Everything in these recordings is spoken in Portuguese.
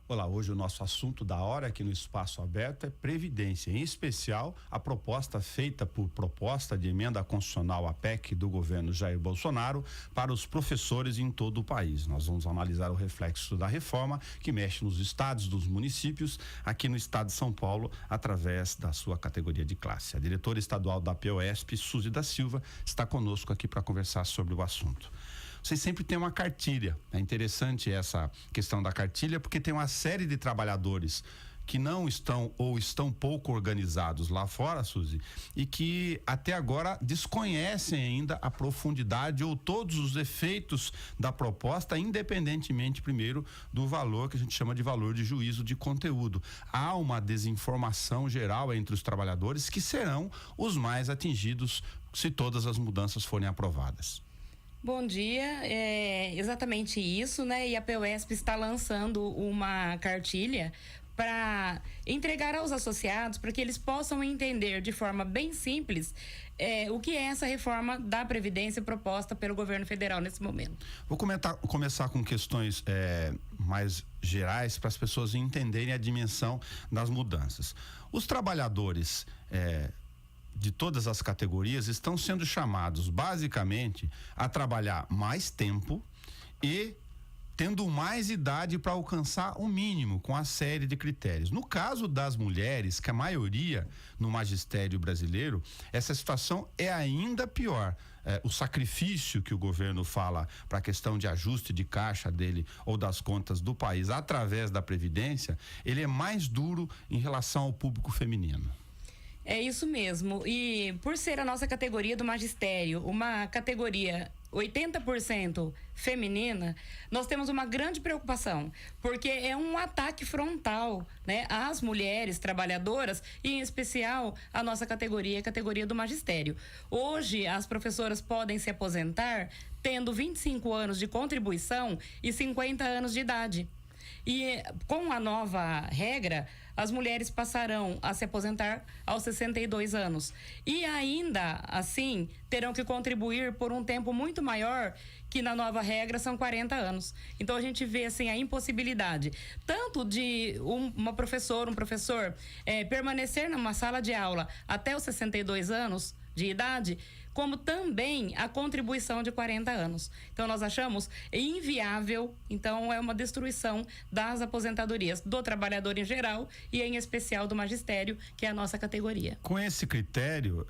Olá, hoje o nosso assunto da hora aqui no Espaço Aberto é Previdência, em especial a proposta feita por proposta de emenda constitucional à PEC do governo Jair Bolsonaro para os professores em todo o país. Nós vamos analisar o reflexo da reforma que mexe nos estados, dos municípios, aqui no estado de São Paulo, através da sua categoria de classe. A diretora estadual da POSP, Suzy da Silva, está conosco aqui para conversar sobre o assunto. Vocês sempre têm uma cartilha. É interessante essa questão da cartilha, porque tem uma série de trabalhadores que não estão ou estão pouco organizados lá fora, Suzy, e que até agora desconhecem ainda a profundidade ou todos os efeitos da proposta, independentemente, primeiro, do valor que a gente chama de valor de juízo de conteúdo. Há uma desinformação geral entre os trabalhadores que serão os mais atingidos se todas as mudanças forem aprovadas. Bom dia, é exatamente isso, né? E a POSP está lançando uma cartilha para entregar aos associados para que eles possam entender de forma bem simples o que é essa reforma da Previdência proposta pelo governo federal nesse momento. Vou começar com questões mais gerais para as pessoas entenderem a dimensão das mudanças. Os trabalhadores de todas as categorias estão sendo chamados basicamente a trabalhar mais tempo e tendo mais idade para alcançar o mínimo, com a série de critérios. No caso das mulheres, que a maioria no magistério brasileiro, essa situação é ainda pior. O sacrifício que o governo fala para a questão de ajuste de caixa dele ou das contas do país através da Previdência, ele é mais duro em relação ao público feminino. É isso mesmo, e por ser a nossa categoria do magistério, uma categoria 80% feminina, nós temos uma grande preocupação, porque é um ataque frontal, né, às mulheres trabalhadoras e em especial a nossa categoria, a categoria do magistério. Hoje as professoras podem se aposentar tendo 25 anos de contribuição e 50 anos de idade. E com a nova regra, as mulheres passarão a se aposentar aos 62 anos. E ainda assim, terão que contribuir por um tempo muito maior, que na nova regra são 40 anos. Então a gente vê assim a impossibilidade, tanto de uma professora, um professor permanecer numa sala de aula até os 62 anos de idade, como também a contribuição de 40 anos. Então nós achamos inviável, então é uma destruição das aposentadorias do trabalhador em geral e em especial do magistério, que é a nossa categoria. Com esse critério,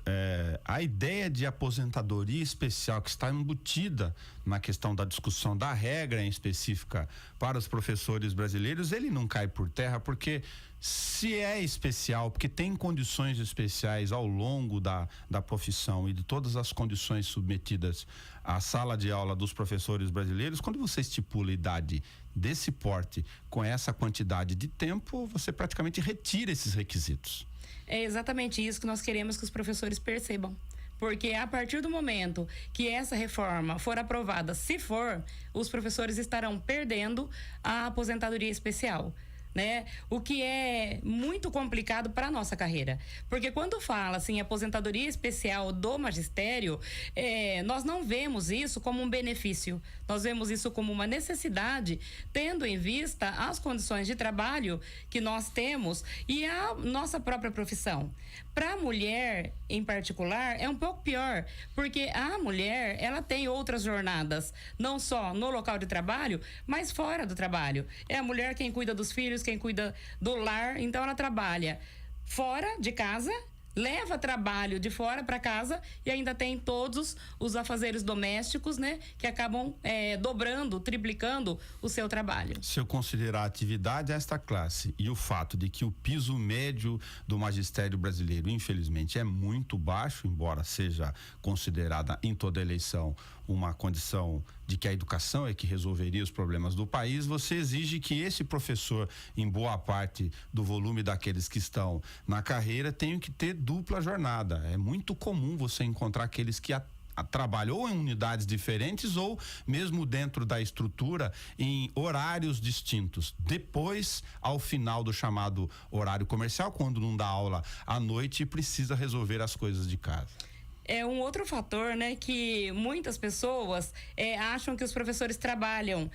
a ideia de aposentadoria especial que está embutida na questão da discussão da regra em específica para os professores brasileiros, ele não cai por terra, porque se é especial, porque tem condições especiais ao longo da profissão e de todas as condições submetidas à sala de aula dos professores brasileiros, quando você estipula idade desse porte com essa quantidade de tempo, você praticamente retira esses requisitos. É exatamente isso que nós queremos que os professores percebam. Porque a partir do momento que essa reforma for aprovada, se for, os professores estarão perdendo a aposentadoria especial, né? O que é muito complicado para a nossa carreira, porque quando fala assim aposentadoria especial do magistério, nós não vemos isso como um benefício, nós vemos isso como uma necessidade, tendo em vista as condições de trabalho que nós temos e a nossa própria profissão. Para a mulher em particular é um pouco pior, porque a mulher ela tem outras jornadas, não só no local de trabalho, mas fora do trabalho. É a mulher quem cuida dos filhos, quem cuida do lar, então ela trabalha fora de casa, leva trabalho de fora para casa e ainda tem todos os afazeres domésticos, né, que acabam dobrando, triplicando o seu trabalho. Se eu considerar a atividade esta classe e o fato de que o piso médio do magistério brasileiro, infelizmente, é muito baixo, embora seja considerada em toda eleição uma condição de que a educação é que resolveria os problemas do país, você exige que esse professor, em boa parte do volume daqueles que estão na carreira, tenha que ter dupla jornada. É muito comum você encontrar aqueles que trabalham ou em unidades diferentes ou mesmo dentro da estrutura em horários distintos. Depois, ao final do chamado horário comercial, quando não dá aula à noite, precisa resolver as coisas de casa. É um outro fator, né, que muitas pessoas acham que os professores trabalham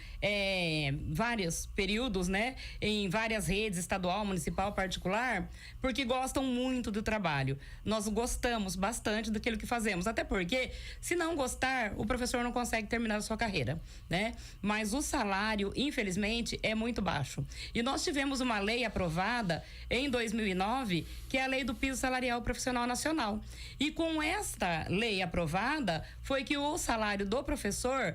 vários períodos, né, em várias redes, estadual, municipal, particular, porque gostam muito do trabalho. Nós gostamos bastante daquilo que fazemos, até porque, se não gostar, o professor não consegue terminar a sua carreira, né? Mas o salário, infelizmente, é muito baixo. E nós tivemos uma lei aprovada em 2009, que é a Lei do Piso Salarial Profissional Nacional. E com esta lei aprovada, foi que o salário do professor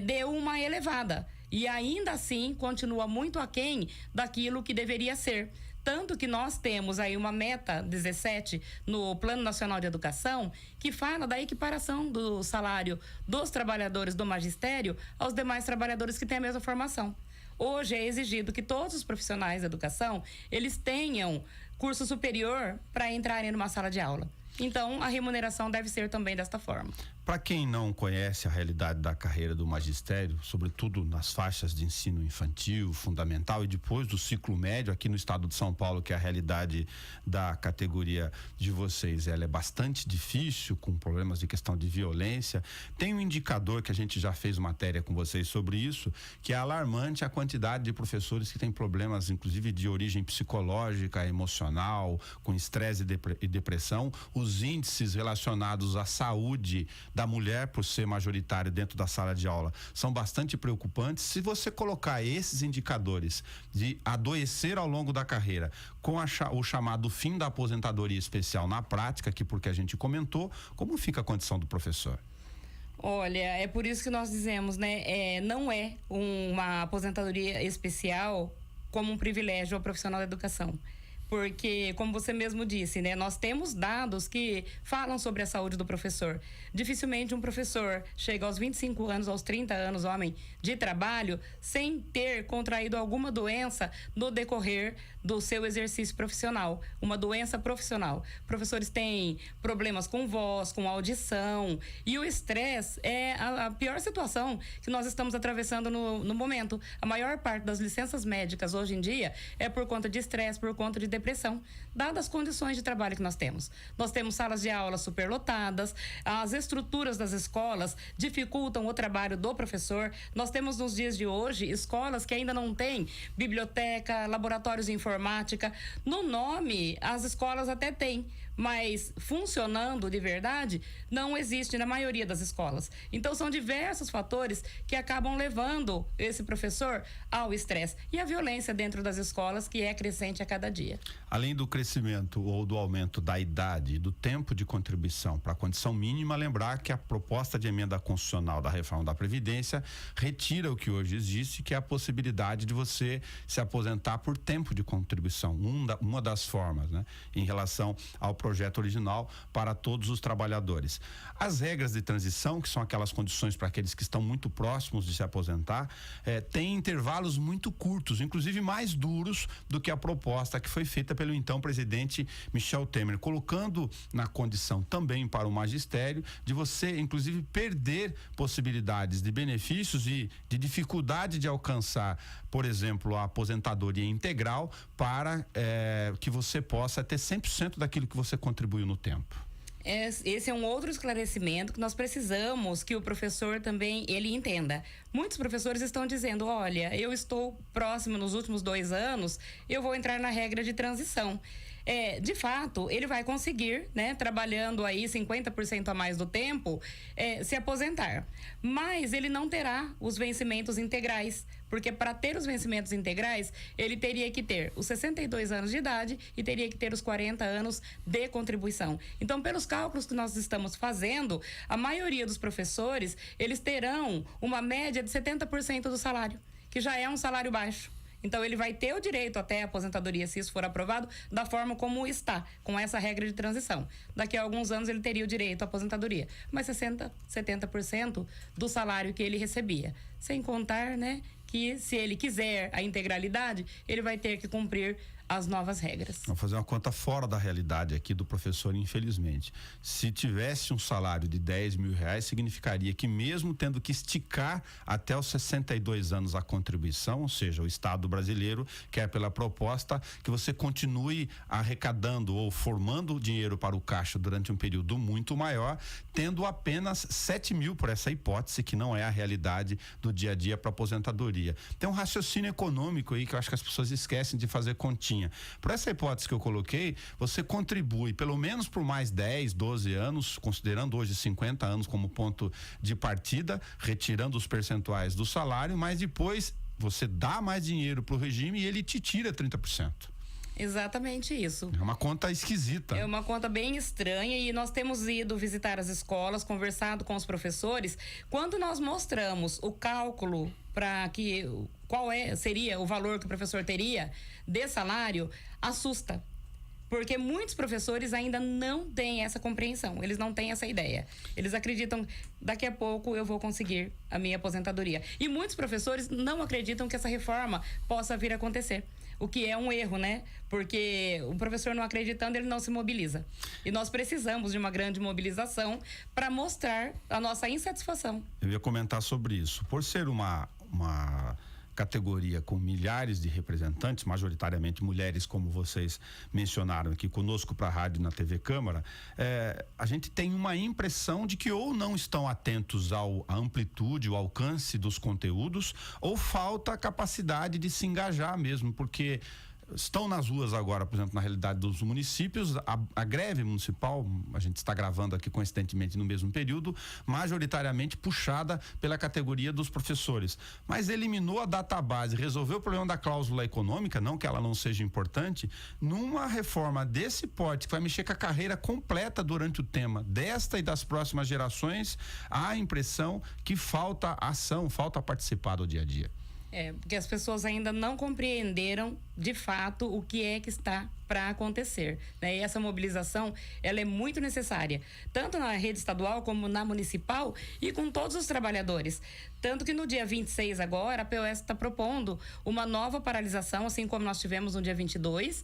deu uma elevada. E ainda assim, continua muito aquém daquilo que deveria ser. Tanto que nós temos aí uma meta 17 no Plano Nacional de Educação, que fala da equiparação do salário dos trabalhadores do magistério aos demais trabalhadores que têm a mesma formação. Hoje é exigido que todos os profissionais da educação, eles tenham curso superior para entrarem numa sala de aula. Então, a remuneração deve ser também desta forma. Para quem não conhece a realidade da carreira do magistério, sobretudo nas faixas de ensino infantil, fundamental e depois do ciclo médio, aqui no estado de São Paulo, que é a realidade da categoria de vocês, ela é bastante difícil, com problemas de questão de violência. Tem um indicador que a gente já fez matéria com vocês sobre isso, que é alarmante a quantidade de professores que têm problemas, inclusive de origem psicológica, emocional, com estresse e depressão. Os índices relacionados à saúde da mulher, por ser majoritário dentro da sala de aula, são bastante preocupantes. Se você colocar esses indicadores de adoecer ao longo da carreira com o chamado fim da aposentadoria especial na prática, que porque a gente comentou, como fica a condição do professor? Olha, é por isso que nós dizemos, né? Não é uma aposentadoria especial como um privilégio ao profissional da educação. Porque, como você mesmo disse, né, nós temos dados que falam sobre a saúde do professor. Dificilmente um professor chega aos 25 anos, aos 30 anos, homem de trabalho, sem ter contraído alguma doença no decorrer do seu exercício profissional, uma doença profissional. Professores têm problemas com voz, com audição, e o estresse é a pior situação que nós estamos atravessando no momento. A maior parte das licenças médicas hoje em dia é por conta de estresse, por conta de depressão, dadas as condições de trabalho que nós temos. Nós temos salas de aula superlotadas, as estruturas das escolas dificultam o trabalho do professor. Nós temos nos dias de hoje escolas que ainda não têm biblioteca, laboratórios de informática. No nome, as escolas até têm, mas funcionando de verdade não existe na maioria das escolas. Então são diversos fatores que acabam levando esse professor ao estresse e a violência dentro das escolas, que é crescente a cada dia. Além do crescimento ou do aumento da idade e do tempo de contribuição para a condição mínima, lembrar que a proposta de emenda constitucional da reforma da Previdência retira o que hoje existe, que é a possibilidade de você se aposentar por tempo de contribuição, uma das formas, né, em relação ao projeto original para todos os trabalhadores. As regras de transição, que são aquelas condições para aqueles que estão muito próximos de se aposentar, têm intervalos muito curtos, inclusive mais duros do que a proposta que foi feita pelo então presidente Michel Temer, colocando na condição também para o magistério de você, inclusive, perder possibilidades de benefícios e de dificuldade de alcançar, por exemplo, a aposentadoria integral, para que você possa ter 100% daquilo que você contribuiu no tempo. Esse é um outro esclarecimento que nós precisamos que o professor também ele entenda. Muitos professores estão dizendo, olha, eu estou próximo nos últimos 2 anos, eu vou entrar na regra de transição. De fato, ele vai conseguir, né, trabalhando aí 50% a mais do tempo, se aposentar. Mas ele não terá os vencimentos integrais, porque para ter os vencimentos integrais, ele teria que ter os 62 anos de idade e teria que ter os 40 anos de contribuição. Então, pelos cálculos que nós estamos fazendo, a maioria dos professores, eles terão uma média de 70% do salário, que já é um salário baixo. Então, ele vai ter o direito até a aposentadoria, se isso for aprovado, da forma como está, com essa regra de transição. Daqui a alguns anos, ele teria o direito à aposentadoria, mas 70% do salário que ele recebia. Sem contar, né, que se ele quiser a integralidade, ele vai ter que cumprir as novas regras. Vou fazer uma conta fora da realidade aqui do professor, infelizmente. Se tivesse um salário de R$10.000, significaria que mesmo tendo que esticar até os 62 anos a contribuição, ou seja, o Estado brasileiro quer pela proposta que você continue arrecadando ou formando dinheiro para o caixa durante um período muito maior, tendo apenas 7.000 por essa hipótese, que não é a realidade do dia a dia para aposentadoria. Tem um raciocínio econômico aí que eu acho que as pessoas esquecem de fazer continha. Por essa hipótese que eu coloquei, você contribui pelo menos por mais 10, 12 anos, considerando hoje 50 anos como ponto de partida, retirando os percentuais do salário, mas depois você dá mais dinheiro para o regime e ele te tira 30%. Exatamente isso. É uma conta esquisita. É uma conta bem estranha e nós temos ido visitar as escolas, conversado com os professores. Quando nós mostramos o cálculo para que seria o valor que o professor teria de salário, assusta. Porque muitos professores ainda não têm essa compreensão, eles não têm essa ideia. Eles acreditam, daqui a pouco eu vou conseguir a minha aposentadoria. E muitos professores não acreditam que essa reforma possa vir a acontecer. O que é um erro, né? Porque o professor não acreditando, ele não se mobiliza. E nós precisamos de uma grande mobilização para mostrar a nossa insatisfação. Eu ia comentar sobre isso. Por ser uma categoria com milhares de representantes, majoritariamente mulheres, como vocês mencionaram aqui conosco para a rádio e na TV Câmara, a gente tem uma impressão de que ou não estão atentos à amplitude, ao alcance dos conteúdos, ou falta a capacidade de se engajar mesmo, porque estão nas ruas agora, por exemplo, na realidade dos municípios, a greve municipal, a gente está gravando aqui coincidentemente no mesmo período, majoritariamente puxada pela categoria dos professores, mas eliminou a database, resolveu o problema da cláusula econômica, não que ela não seja importante, numa reforma desse porte que vai mexer com a carreira completa durante o tema desta e das próximas gerações, há a impressão que falta ação, falta participar do dia a dia. Porque as pessoas ainda não compreenderam de fato o que é que está para acontecer, né? E essa mobilização, ela é muito necessária, tanto na rede estadual como na municipal e com todos os trabalhadores. Tanto que no dia 26 agora, a POS está propondo uma nova paralisação, assim como nós tivemos no dia 22,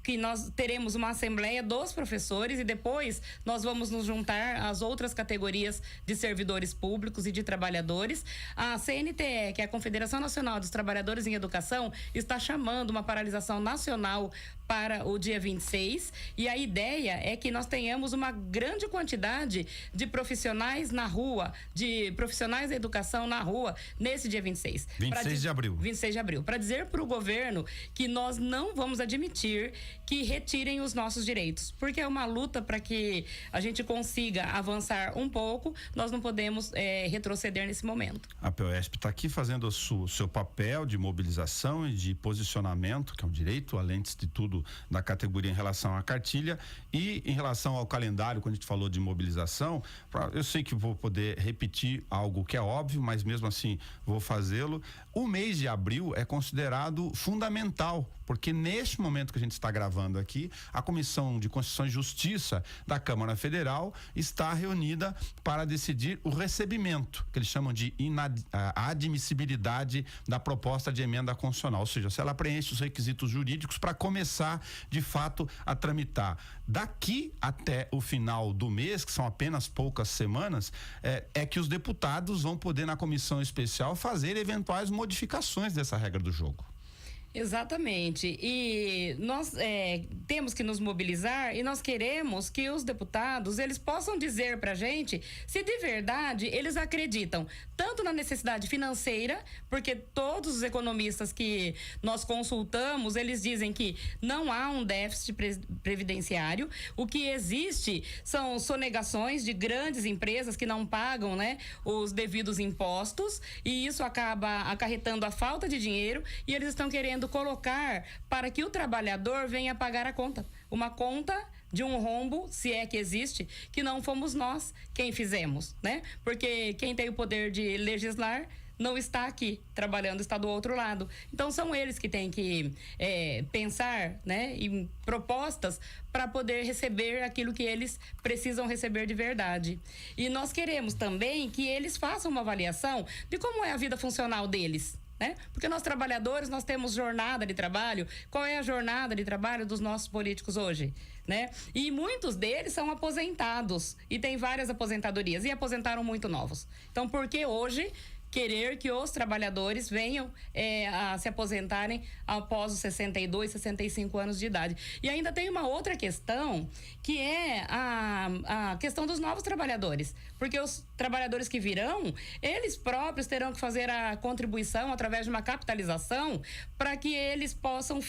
que nós teremos uma assembleia dos professores e depois nós vamos nos juntar às outras categorias de servidores públicos e de trabalhadores. A CNTE, que é a Confederação Nacional dos Trabalhadores em Educação, está chamando uma paralisação nacional para o dia 26 e a ideia é que nós tenhamos uma grande quantidade de profissionais na rua, de profissionais da educação na rua nesse dia 26. 26 de abril. 26 de abril. Para dizer para o governo que nós não vamos admitir que retirem os nossos direitos, porque é uma luta para que a gente consiga avançar um pouco, nós não podemos retroceder nesse momento. A POSP está aqui fazendo o seu papel de mobilização e de posicionamento, que é um direito, além de tudo, da categoria em relação à cartilha e em relação ao calendário, quando a gente falou de mobilização, eu sei que vou poder repetir algo que é óbvio, mas mesmo assim vou fazê-lo. O mês de abril é considerado fundamental, porque neste momento que a gente está gravando aqui, a Comissão de Constituição e Justiça da Câmara Federal está reunida para decidir o recebimento, que eles chamam de admissibilidade da proposta de emenda constitucional, ou seja, se ela preenche os requisitos jurídicos para começar de fato a tramitar. Daqui até o final do mês, que são apenas poucas semanas, é que os deputados vão poder na comissão especial fazer eventuais modificações dessa regra do jogo. Exatamente, e nós temos que nos mobilizar e nós queremos que os deputados, eles possam dizer pra gente se de verdade eles acreditam tanto na necessidade financeira, porque todos os economistas que nós consultamos, eles dizem que não há um déficit previdenciário, o que existe são sonegações de grandes empresas que não pagam, né, os devidos impostos, e isso acaba acarretando a falta de dinheiro, e eles estão querendo colocar para que o trabalhador venha pagar a conta. Uma conta de um rombo, se é que existe, que não fomos nós quem fizemos, né? Porque quem tem o poder de legislar não está aqui trabalhando, está do outro lado. Então são eles que têm que pensar, né, em propostas para poder receber aquilo que eles precisam receber de verdade. E nós queremos também que eles façam uma avaliação de como é a vida funcional deles, né? Porque nós trabalhadores, nós temos jornada de trabalho. Qual é a jornada de trabalho dos nossos políticos hoje, né? E muitos deles são aposentados e tem várias aposentadorias e aposentaram muito novos. Então, por que hoje querer que os trabalhadores venham a se aposentarem após os 62, 65 anos de idade? E ainda tem uma outra questão, que é a questão dos novos trabalhadores. Porque os trabalhadores que virão, eles próprios terão que fazer a contribuição através de uma capitalização para que eles possam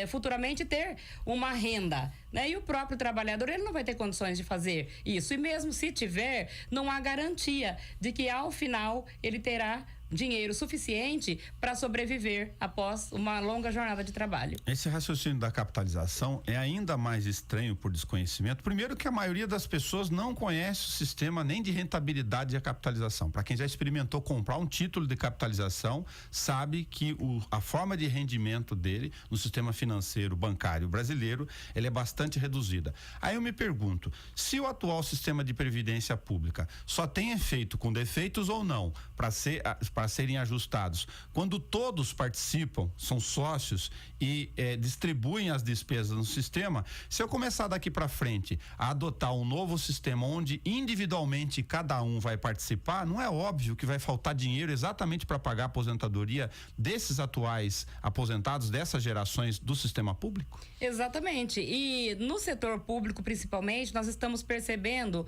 futuramente ter uma renda, né? E o próprio trabalhador, ele não vai ter condições de fazer isso. E mesmo se tiver, não há garantia de que ao final ele terá dinheiro suficiente para sobreviver após uma longa jornada de trabalho. Esse raciocínio da capitalização é ainda mais estranho por desconhecimento. Primeiro que a maioria das pessoas não conhece o sistema nem de rentabilidade da capitalização. Para quem já experimentou comprar um título de capitalização, sabe que a forma de rendimento dele no sistema financeiro bancário brasileiro, ele é bastante reduzida. Aí eu me pergunto, se o atual sistema de previdência pública só tem efeito com defeitos ou não, para serem ajustados, quando todos participam, são sócios e distribuem as despesas no sistema, se eu começar daqui para frente a adotar um novo sistema onde individualmente cada um vai participar, não é óbvio que vai faltar dinheiro exatamente para pagar a aposentadoria desses atuais aposentados, dessas gerações do sistema público? Exatamente. E no setor público, principalmente, nós estamos percebendo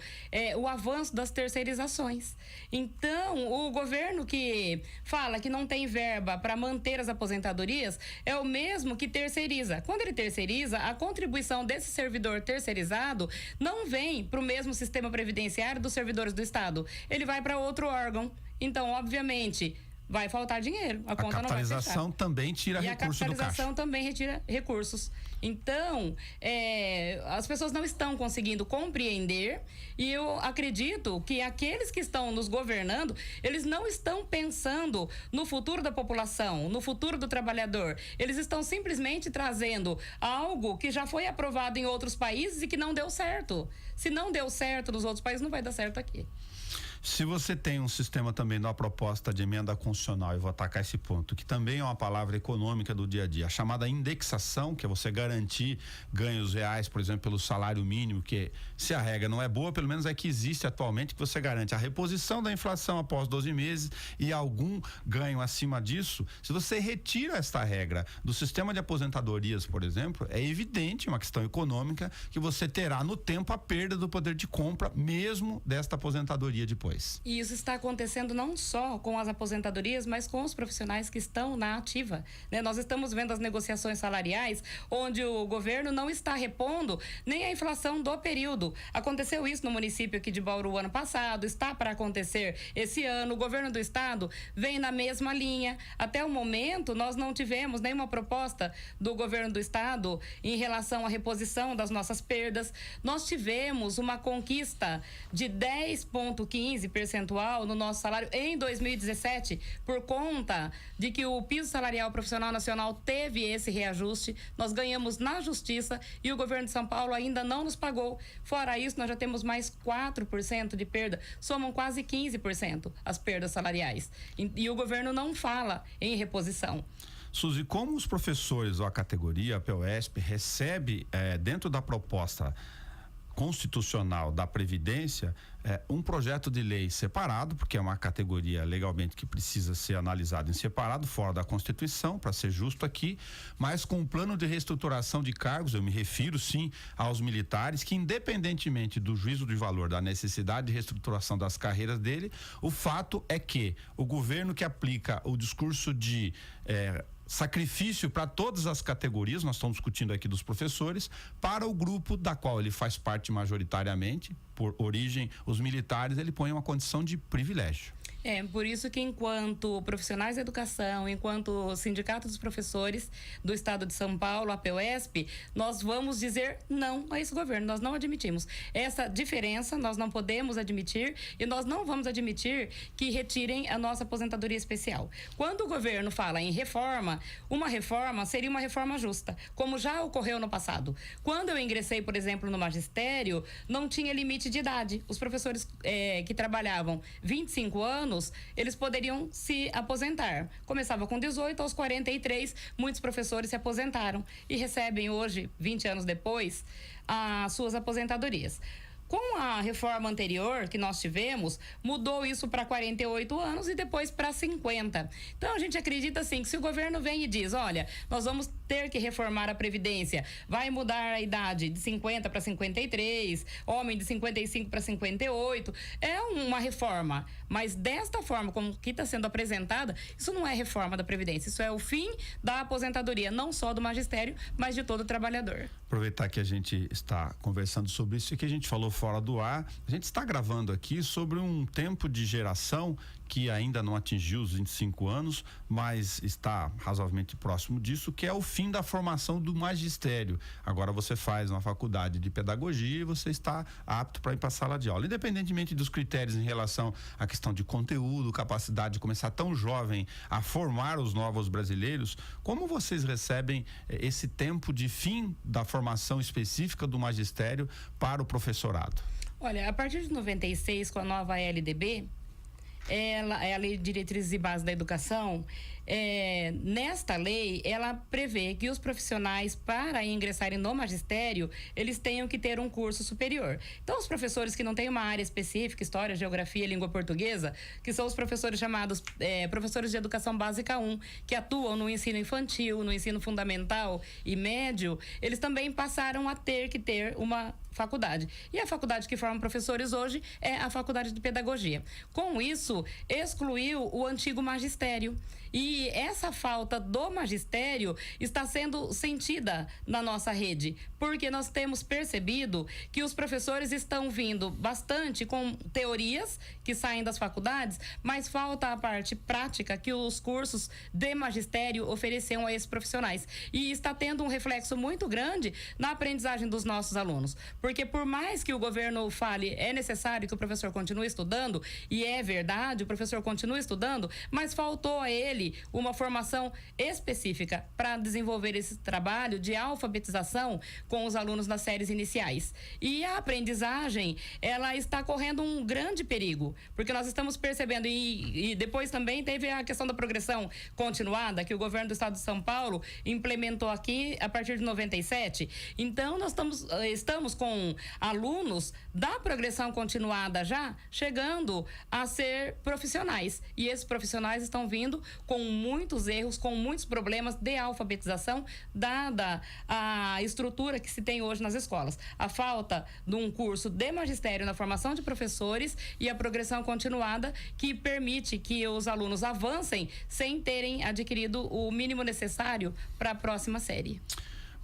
o avanço das terceirizações. Então, o governo que fala que não tem verba para manter as aposentadorias é o mesmo que terceiriza. Quando ele terceiriza, a contribuição desse servidor terceirizado não vem para o mesmo sistema previdenciário dos servidores do Estado. Ele vai para outro órgão. Então, obviamente, vai faltar dinheiro. A conta não vai fechar. A capitalização também tira recursos do caixa. E a capitalização também retira recursos. Então, as pessoas não estão conseguindo compreender, e eu acredito que aqueles que estão nos governando, eles não estão pensando no futuro da população, no futuro do trabalhador. Eles estão simplesmente trazendo algo que já foi aprovado em outros países e que não deu certo. Se não deu certo nos outros países, não vai dar certo aqui. Se você tem um sistema também de uma proposta de emenda constitucional, e vou atacar esse ponto, que também é uma palavra econômica do dia a dia, a chamada indexação, que é você garantir ganhos reais, por exemplo, pelo salário mínimo, que se a regra não é boa, pelo menos é que existe atualmente, que você garante a reposição da inflação após 12 meses e algum ganho acima disso. Se você retira esta regra do sistema de aposentadorias, por exemplo, é evidente, uma questão econômica, que você terá no tempo a perda do poder de compra mesmo desta aposentadoria depois. E isso está acontecendo não só com as aposentadorias, mas com os profissionais que estão na ativa, né? Nós estamos vendo as negociações salariais, onde o governo não está repondo nem a inflação do período. Aconteceu isso no município aqui de Bauru ano passado, está para acontecer esse ano. O governo do estado vem na mesma linha. Até o momento, nós não tivemos nenhuma proposta do governo do estado em relação à reposição das nossas perdas. Nós tivemos uma conquista de 10,15% no nosso salário em 2017, por conta de que o piso salarial profissional nacional teve esse reajuste. Nós ganhamos na justiça e o governo de São Paulo ainda não nos pagou. Fora isso, nós já temos mais 4% de perda, somam quase 15% as perdas salariais. E o governo não fala em reposição. Suzy, como os professores ou a categoria, a POSP, recebe dentro da proposta constitucional da Previdência um projeto de lei separado, porque é uma categoria legalmente que precisa ser analisada em separado, fora da Constituição, para ser justo aqui, mas com um plano de reestruturação de cargos, eu me refiro sim aos militares, que independentemente do juízo de valor, da necessidade de reestruturação das carreiras dele, o fato é que o governo que aplica o discurso de sacrifício para todas as categorias, nós estamos discutindo aqui dos professores, para o grupo da qual ele faz parte majoritariamente, por origem, os militares, ele põe uma condição de privilégio. Por isso que enquanto profissionais da educação, enquanto sindicato dos professores do estado de São Paulo, a POSP, nós vamos dizer não a esse governo, nós não admitimos. Essa diferença nós não podemos admitir e nós não vamos admitir que retirem a nossa aposentadoria especial. Quando o governo fala em reforma, uma reforma seria uma reforma justa, como já ocorreu no passado. Quando eu ingressei, por exemplo, no magistério, não tinha limite de idade. Os professores que trabalhavam 25 anos, anos, eles poderiam se aposentar. Começava com 18, aos 43, muitos professores se aposentaram e recebem hoje, 20 anos depois, as suas aposentadorias. Com a reforma anterior que nós tivemos, mudou isso para 48 anos e depois para 50. Então, a gente acredita assim que se o governo vem e diz, olha, nós vamos ter que reformar a Previdência, vai mudar a idade de 50 para 53, homem de 55 para 58, é uma reforma. Mas desta forma, como que está sendo apresentada, isso não é reforma da Previdência, isso é o fim da aposentadoria, não só do magistério, mas de todo o trabalhador. Aproveitar que a gente está conversando sobre isso e que a gente falou fora do ar, a gente está gravando aqui sobre um tempo de geração que ainda não atingiu os 25 anos, mas está razoavelmente próximo disso, que é o fim da formação do magistério. Agora você faz uma faculdade de pedagogia e você está apto para ir para a sala de aula. Independentemente dos critérios em relação à questão de conteúdo, capacidade de começar tão jovem a formar os novos brasileiros, como vocês recebem esse tempo de fim da formação específica do magistério para o professorado? Olha, a partir de 96, com a nova LDB, ela é a Lei de Diretrizes e Bases da Educação, nesta lei, ela prevê que os profissionais, para ingressarem no magistério, eles tenham que ter um curso superior. Então, os professores que não têm uma área específica, história, geografia, língua portuguesa, que são os professores chamados professores de educação básica 1, que atuam no ensino infantil, no ensino fundamental e médio, eles também passaram a ter que ter uma faculdade. E a faculdade que forma professores hoje é a Faculdade de Pedagogia. Com isso, excluiu o antigo magistério. E essa falta do magistério está sendo sentida na nossa rede, porque nós temos percebido que os professores estão vindo bastante com teorias que saem das faculdades, mas falta a parte prática que os cursos de magistério ofereciam a esses profissionais. E está tendo um reflexo muito grande na aprendizagem dos nossos alunos. Porque por mais que o governo fale, é necessário que o professor continue estudando, e é verdade, o professor continua estudando, mas faltou a ele uma formação específica para desenvolver esse trabalho de alfabetização com os alunos nas séries iniciais. E a aprendizagem, ela está correndo um grande perigo, porque nós estamos percebendo, e depois também teve a questão da progressão continuada, que o governo do estado de São Paulo implementou aqui a partir de 97. Então, nós estamos com alunos da progressão continuada já chegando a ser profissionais. E esses profissionais estão vindo com muitos erros, com muitos problemas de alfabetização, dada a estrutura que se tem hoje nas escolas. A falta de um curso de magistério na formação de professores e a progressão continuada que permite que os alunos avancem sem terem adquirido o mínimo necessário para a próxima série.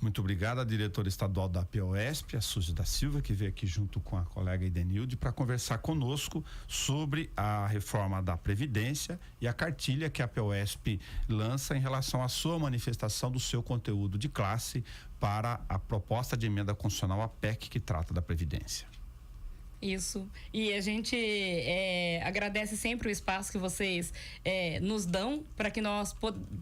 Muito obrigado à diretora estadual da POSP, a Suzy da Silva, que veio aqui junto com a colega Idenilde para conversar conosco sobre a reforma da Previdência e a cartilha que a POSP lança em relação à sua manifestação do seu conteúdo de classe para a proposta de emenda constitucional, a PEC, que trata da Previdência. Isso, e a gente agradece sempre o espaço que vocês nos dão para que nós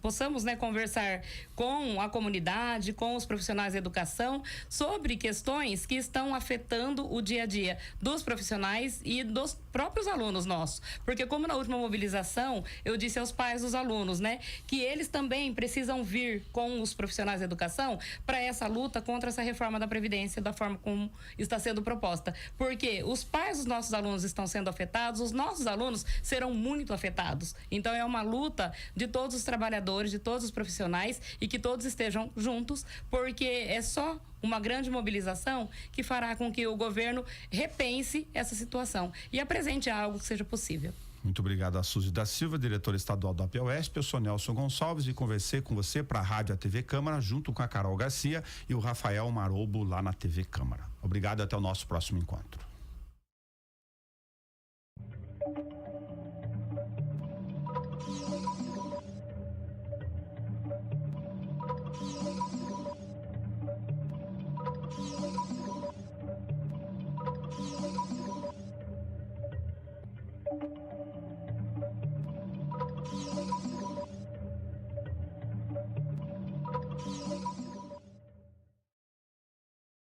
possamos, né, conversar com a comunidade, com os profissionais da educação sobre questões que estão afetando o dia a dia dos profissionais e dos próprios alunos nossos, porque como na última mobilização eu disse aos pais dos alunos, né, que eles também precisam vir com os profissionais da educação para essa luta contra essa reforma da Previdência da forma como está sendo proposta, porque os pais dos nossos alunos estão sendo afetados, os nossos alunos serão muito afetados. Então é uma luta de todos os trabalhadores, de todos os profissionais e que todos estejam juntos, porque é só uma grande mobilização que fará com que o governo repense essa situação e apresente algo que seja possível. Muito obrigado a Suzy da Silva, diretora estadual da POSP. Eu sou Nelson Gonçalves e conversei com você para a Rádio a TV Câmara, junto com a Carol Garcia e o Rafael Marobo lá na TV Câmara. Obrigado e até o nosso próximo encontro.